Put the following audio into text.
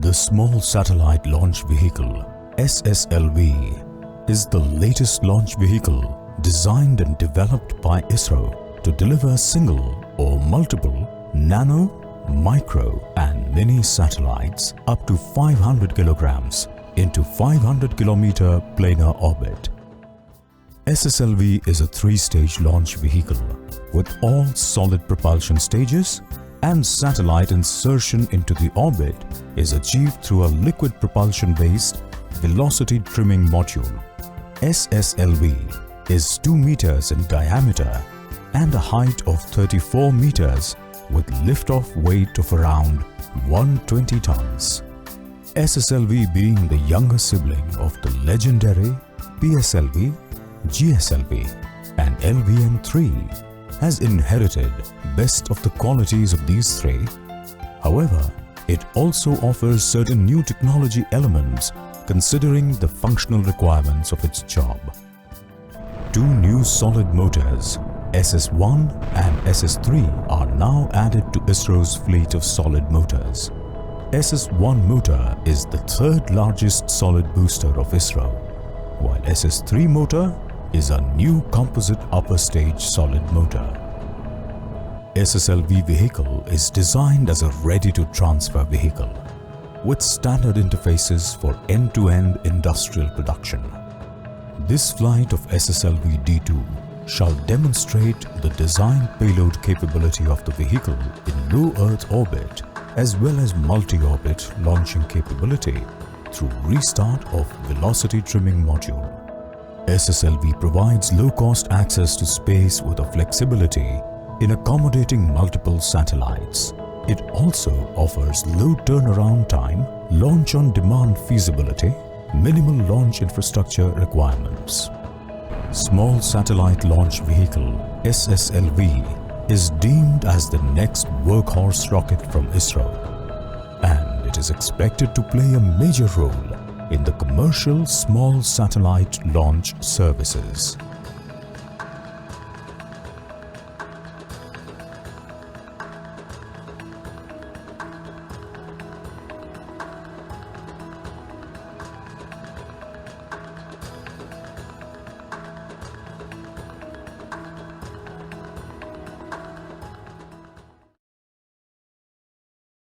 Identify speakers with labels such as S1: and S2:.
S1: The Small Satellite Launch Vehicle SSLV is the latest launch vehicle designed and developed by ISRO to deliver single or multiple nano, micro and mini satellites up to 500 kilograms into 500 kilometer planar orbit. SSLV is a three-stage launch vehicle with all solid propulsion stages, and satellite insertion into the orbit is achieved through a liquid propulsion-based velocity trimming module. SSLV is 2 meters in diameter and a height of 34 meters with liftoff weight of around 120 tons. SSLV, being the younger sibling of the legendary PSLV, GSLV and LVM-3, has inherited best of the qualities of these three. However, it also offers certain new technology elements considering the functional requirements of its job. 2 new solid motors, SS1 and SS3, are now added to ISRO's fleet of solid motors. SS1 motor is the third largest solid booster of ISRO, while SS3 motor is a new composite upper stage solid motor. SSLV vehicle is designed as a ready-to-transfer vehicle with standard interfaces for end-to-end industrial production. This flight of SSLV D2 shall demonstrate the design payload capability of the vehicle in low Earth orbit as well as multi-orbit launching capability through restart of velocity trimming module. SSLV provides low-cost access to space with a flexibility in accommodating multiple satellites. It also offers low turnaround time, launch-on-demand feasibility, minimal launch infrastructure requirements. Small Satellite Launch Vehicle SSLV is deemed as the next workhorse rocket from ISRO, and it is expected to play a major role in the commercial small satellite launch services.